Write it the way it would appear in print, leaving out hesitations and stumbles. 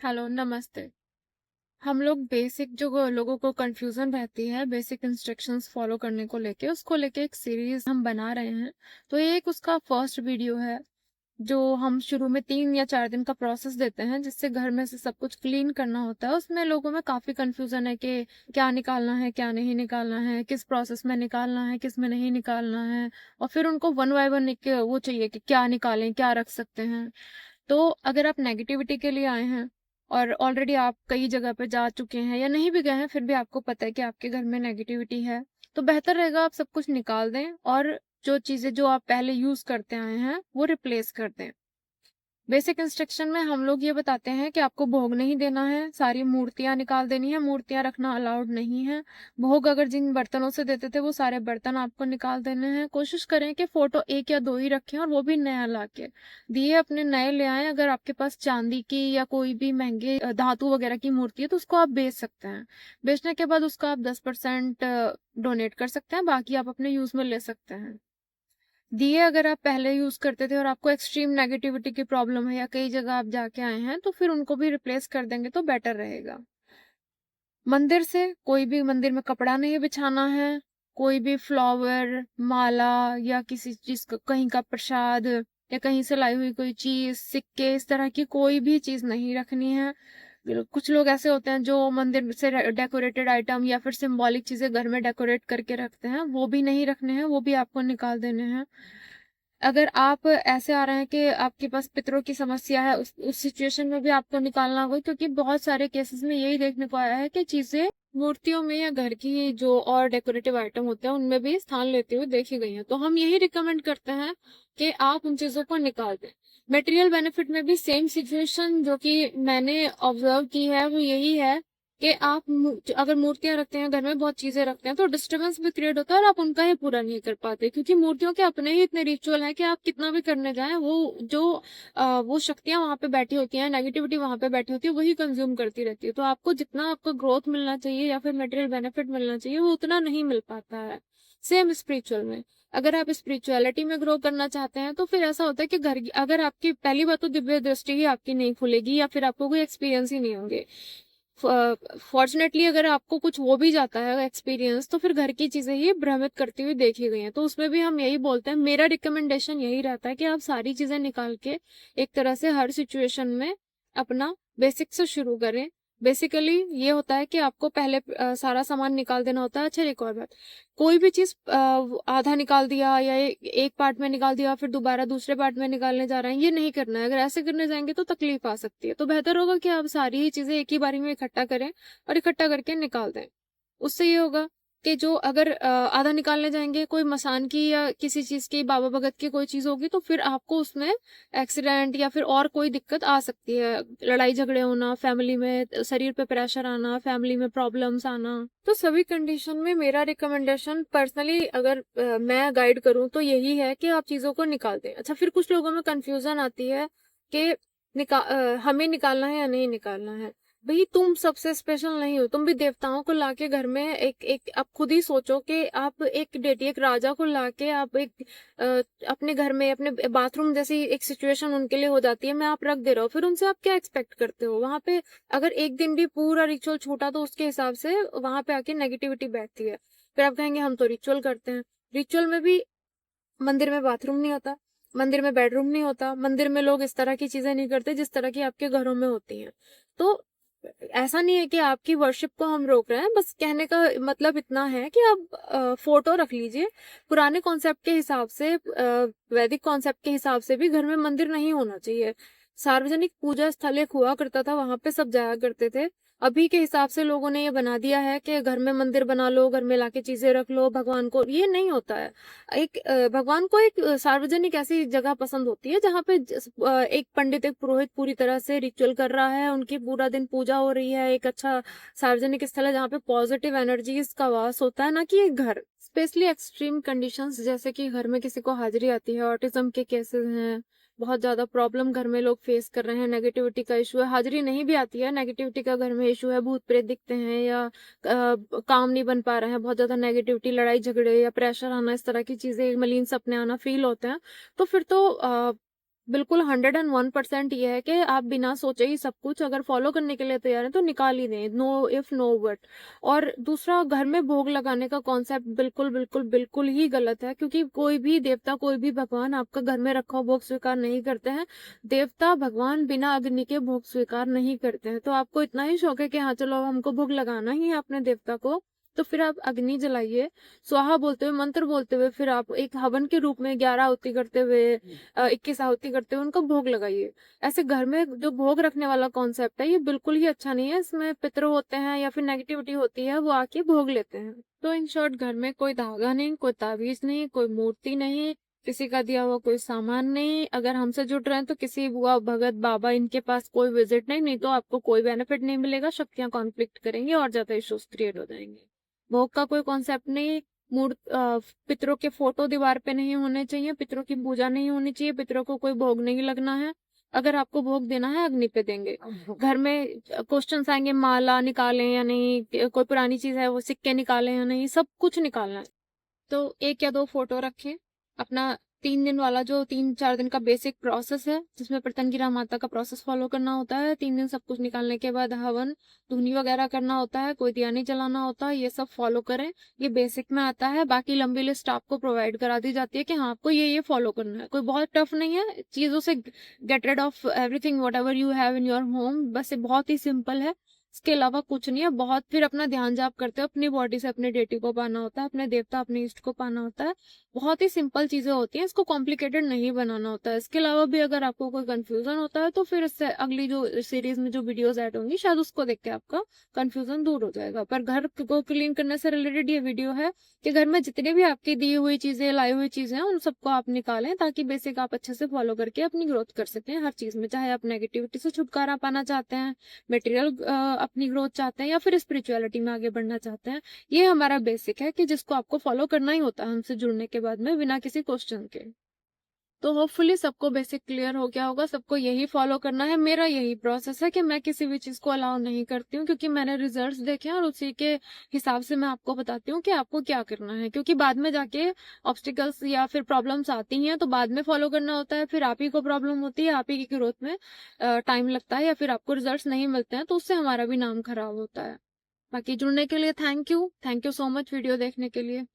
Hello, नमस्ते। हम लोग बेसिक जो लोगों को कंफ्यूजन रहती है बेसिक इंस्ट्रक्शंस फॉलो करने को लेके, उसको लेके एक सीरीज हम बना रहे हैं। तो ये एक उसका फर्स्ट वीडियो है जो हम शुरू में 3 या 4 दिन का प्रोसेस देते हैं, जिससे घर में से सब कुछ क्लीन करना होता है। उसमें लोगों में काफी कंफ्यूजन है कि क्या निकालना है, क्या नहीं निकालना है, किस प्रोसेस में निकालना है, किस में नहीं निकालना है। और फिर उनको वन बाय वन एक वो चाहिए कि क्या निकालें, क्या रख सकते हैं। तो अगर आप नेगेटिविटी के लिए आए हैं और ऑलरेडी आप कई जगह पे जा चुके हैं या नहीं भी गए हैं, फिर भी आपको पता है कि आपके घर में नेगेटिविटी है, तो बेहतर रहेगा आप सब कुछ निकाल दें और जो चीजें जो आप पहले यूज करते आए हैं वो रिप्लेस कर दें। बेसिक इंस्ट्रक्शन में हम लोग ये बताते हैं कि आपको भोग नहीं देना है, सारी मूर्तियां निकाल देनी है, मूर्तियां रखना अलाउड नहीं है। भोग अगर जिन बर्तनों से देते थे वो सारे बर्तन आपको निकाल देने हैं। कोशिश करें कि फोटो 1 या 2 ही रखें और वो भी नया लाके दिए अपने नए ले आए। अगर आपके पास चांदी की या कोई भी महंगे धातु वगैरह की मूर्ति है तो उसको आप बेच सकते हैं। बेचने के बाद उसका आप 10% डोनेट कर सकते हैं, बाकी आप अपने यूज में ले सकते हैं। दिए अगर आप पहले यूज करते थे और आपको एक्सट्रीम नेगेटिविटी की प्रॉब्लम है या कई जगह आप जाके आए हैं, तो फिर उनको भी रिप्लेस कर देंगे तो बेटर रहेगा। मंदिर से कोई भी मंदिर में कपड़ा नहीं बिछाना है। कोई भी फ्लावर, माला या किसी चीज का कहीं का प्रसाद या कहीं से लाई हुई कोई चीज, सिक्के, इस तरह की कोई भी चीज नहीं रखनी है। कुछ लोग ऐसे होते हैं जो मंदिर से डेकोरेटेड आइटम या फिर सिंबॉलिक चीजें घर में डेकोरेट करके रखते हैं, वो भी नहीं रखने हैं, वो भी आपको निकाल देने हैं। अगर आप ऐसे आ रहे हैं कि आपके पास पितरों की समस्या है, उस सिचुएशन में भी आपको निकालना होगा, क्योंकि बहुत सारे केसेस में यही देखने को आया है कि चीजें मूर्तियों में या घर की जो और डेकोरेटिव आइटम होते हैं उनमें भी स्थान लेते हुए देखी गई है। तो हम यही रिकमेंड करते हैं कि आप उन चीजों को निकाल दें। मटेरियल बेनिफिट में भी सेम सिचुएशन जो कि मैंने ऑब्जर्व की है वो यही है कि आप अगर मूर्तियां रखते हैं, घर में बहुत चीजें रखते हैं, तो डिस्टरबेंस भी क्रिएट होता है और आप उनका ही पूरा नहीं कर पाते, क्योंकि मूर्तियों के अपने ही इतने रिचुअल हैं कि आप कितना भी करने जाएं, वो जो वो शक्तियां वहां पे बैठी होती हैं, नेगेटिविटी वहां पे बैठी होती है, वही कंज्यूम करती रहती है। तो आपको जितना आपको ग्रोथ मिलना चाहिए या फिर मटेरियल बेनिफिट मिलना चाहिए वो उतना नहीं मिल पाता है। सेम स्पिरिचुअल में, अगर आप स्पिरिचुअलिटी में ग्रो करना चाहते हैं तो फिर ऐसा होता है कि घर अगर आपकी पहली बात तो दिव्य दृष्टि ही आपकी नहीं खुलेगी या फिर आपको कोई एक्सपीरियंस ही नहीं होंगे। फॉर्चुनेटली अगर आपको कुछ हो भी जाता है एक्सपीरियंस, तो फिर घर की चीजें ही भ्रमित करती हुई देखी गई हैं। तो उसमें भी हम यही बोलते हैं, मेरा रिकमेंडेशन यही रहता है कि आप सारी चीजें निकाल के एक तरह से हर सिचुएशन में अपना बेसिक से शुरू करें। बेसिकली ये होता है कि आपको पहले सारा सामान निकाल देना होता है। अच्छा, एक और बात, कोई भी चीज आधा निकाल दिया या एक पार्ट में निकाल दिया फिर दोबारा दूसरे पार्ट में निकालने जा रहे हैं, ये नहीं करना है। अगर ऐसे करने जाएंगे तो तकलीफ आ सकती है। तो बेहतर होगा कि आप सारी ही चीजें एक ही बारी में इकट्ठा करें और इकट्ठा करके निकाल दें। उससे ये होगा कि जो अगर आधा निकालने जाएंगे कोई मसान की या किसी चीज की, बाबा भगत की कोई चीज होगी, तो फिर आपको उसमें एक्सीडेंट या फिर और कोई दिक्कत आ सकती है। लड़ाई झगड़े होना, फैमिली में शरीर पे प्रेशर आना, फैमिली में प्रॉब्लम्स आना। तो सभी कंडीशन में मेरा रिकमेंडेशन पर्सनली अगर मैं गाइड करूं तो यही है कि आप चीजों को निकाल दें। अच्छा, फिर कुछ लोगों में कंफ्यूजन आती है कि हमें निकालना है या नहीं निकालना है। भाई, तुम सबसे स्पेशल नहीं हो, तुम भी देवताओं को लाके घर में एक एक आप खुद ही सोचो कि आप एक डेटी एक राजा को लाके आप एक अपने घर में अपने बाथरूम जैसी एक सिचुएशन उनके लिए हो जाती है, मैं आप रख दे रहा हूँ, फिर उनसे आप क्या एक्सपेक्ट करते हो? वहां पे अगर एक दिन भी पूरा रिचुअल छूटा तो उसके हिसाब से वहां पे आके नेगेटिविटी बैठती है। फिर आप कहेंगे हम तो रिचुअल करते हैं। रिचुअल में भी मंदिर में बाथरूम नहीं होता, मंदिर में बेडरूम नहीं होता, मंदिर में लोग इस तरह की चीजें नहीं करते जिस तरह की आपके घरों में होती हैं। तो ऐसा नहीं है कि आपकी वर्शिप को हम रोक रहे हैं, बस कहने का मतलब इतना है कि आप फोटो रख लीजिए। पुराने कॉन्सेप्ट के हिसाब से, वैदिक कॉन्सेप्ट के हिसाब से भी घर में मंदिर नहीं होना चाहिए। सार्वजनिक पूजा स्थल एक हुआ करता था, वहां पे सब जाया करते थे। अभी के हिसाब से लोगों ने ये बना दिया है कि घर में मंदिर बना लो, घर में लाके चीजें रख लो, भगवान को, ये नहीं होता है। एक भगवान को एक सार्वजनिक ऐसी जगह पसंद होती है जहाँ पे एक पंडित, एक पुरोहित पूरी तरह से रिचुअल कर रहा है, उनकी पूरा दिन पूजा हो रही है। एक अच्छा सार्वजनिक स्थल है जहाँ पे पॉजिटिव एनर्जीज का वास होता है, ना कि एक घर। स्पेशली एक्सट्रीम कंडीशंस, जैसे कि घर में किसी को हाजिरी आती है, ऑटिज्म के केसेस हैं, बहुत ज्यादा प्रॉब्लम घर में लोग फेस कर रहे हैं, नेगेटिविटी का इशू है, हाजिरी नहीं भी आती है, नेगेटिविटी का घर में इशू है, भूत प्रेत दिखते हैं या काम नहीं बन पा रहे हैं, बहुत ज्यादा नेगेटिविटी, लड़ाई झगड़े या प्रेशर आना, इस तरह की चीजें, मलिन सपने आना फील होते हैं, तो फिर तो बिल्कुल 101% ये है कि आप बिना सोचे ही सब कुछ अगर फॉलो करने के लिए तैयार हैं तो निकाल ही दें, नो इफ नो बट। और दूसरा, घर में भोग लगाने का कॉन्सेप्ट बिल्कुल बिल्कुल बिल्कुल ही गलत है, क्योंकि कोई भी देवता, कोई भी भगवान आपका घर में रखा हुआ भोग स्वीकार नहीं करते हैं। देवता भगवान बिना अग्नि के भोग स्वीकार नहीं करते हैं। तो आपको इतना ही शौक है कि हाँ चलो हमको भोग लगाना ही है अपने देवता को, तो फिर आप अग्नि जलाइए, स्वाहा बोलते हुए, मंत्र बोलते हुए, फिर आप एक हवन के रूप में 11 आहुति करते हुए, 21 आहुति करते हुए उनको भोग लगाइए। ऐसे घर में जो भोग रखने वाला कॉन्सेप्ट है ये बिल्कुल ही अच्छा नहीं है। इसमें पितर होते हैं या फिर नेगेटिविटी होती है, वो आके भोग लेते हैं। तो इन शॉर्ट, घर में कोई धागा नहीं, कोई ताबीज नहीं, कोई मूर्ति नहीं, किसी का दिया हुआ कोई सामान नहीं। अगर हमसे जुड़ रहे हैं तो किसी बुआ, भगत, बाबा इनके पास कोई विजिट नहीं, नहीं तो आपको कोई बेनिफिट नहीं मिलेगा। शक्तियां कॉन्फ्लिक्ट करेंगी और ज्यादा इश्यूज क्रिएट हो जाएंगे। भोग का कोई कॉन्सेप्ट नहीं। पितरों के फोटो दीवार पे नहीं होने चाहिए, पितरों की पूजा नहीं होनी चाहिए, पितरों को कोई भोग नहीं लगना है। अगर आपको भोग देना है अग्नि पे देंगे। घर में क्वेश्चंस आएंगे, माला निकालें या नहीं, कोई पुरानी चीज है वो सिक्के निकालें या नहीं, सब कुछ निकालना है। तो 1 या 2 फोटो रखें। अपना 3 दिन वाला, जो 3-4 दिन का बेसिक प्रोसेस है, जिसमें प्रत्यंगिरा माता का प्रोसेस फॉलो करना होता है। 3 दिन सब कुछ निकालने के बाद हवन, धुनी वगैरह करना होता है, कोई दिया नहीं जलाना होता, ये सब फॉलो करें। ये बेसिक में आता है। बाकी लंबी लिस्ट आपको प्रोवाइड करा दी जाती है कि हाँ आपको ये फॉलो करना है। कोई बहुत टफ नहीं है चीजों से। Get rid of everything whatever you have in your home, बस ये बहुत ही सिंपल है। इसके अलावा कुछ नहीं है। बहुत फिर अपना ध्यान जाप करते हो, अपनी बॉडी से अपने डेटी को पाना होता है, अपने देवता, अपने इष्ट को पाना होता है। बहुत ही सिंपल चीजें होती हैं, इसको कॉम्प्लिकेटेड नहीं बनाना होता है। इसके अलावा भी अगर आपको कोई कंफ्यूजन होता है तो फिर इससे अगली जो सीरीज में जो वीडियोस ऐड होंगी, शायद उसको देख के आपका कंफ्यूजन दूर हो जाएगा। पर घर को क्लीन करने से रिलेटेड ये वीडियो है कि घर में जितनी भी आपकी दी हुई चीजें, लाई हुई चीजें हैं, उन सबको आप निकालें, ताकि बेसिक आप अच्छे से फॉलो करके अपनी ग्रोथ कर सकें हर चीज में। चाहे आप नेगेटिविटी से छुटकारा पाना चाहते हैं, मटेरियल अपनी ग्रोथ चाहते हैं, या फिर स्पिरिचुअलिटी में आगे बढ़ना चाहते हैं, ये हमारा बेसिक है कि जिसको आपको फॉलो करना ही होता है हमसे जुड़ने के बाद में, बिना किसी क्वेश्चन के। तो होपफुली सबको बेसिक क्लियर हो गया होगा। सबको यही फॉलो करना है। मेरा यही प्रोसेस है कि मैं किसी भी चीज को अलाउ नहीं करती हूँ, क्योंकि मैंने रिजल्ट्स देखे हैं और उसी के हिसाब से मैं आपको बताती हूँ कि आपको क्या करना है। क्योंकि बाद में जाके ऑब्स्टिकल्स या फिर प्रॉब्लम्स आती हैं, तो बाद में फॉलो करना होता है, फिर आप ही को प्रॉब्लम होती है, आप ही की ग्रोथ में टाइम लगता है, या फिर आपको रिजल्ट नहीं मिलते हैं, तो उससे हमारा भी नाम खराब होता है। बाकी जुड़ने के लिए thank you so much video देखने के लिए।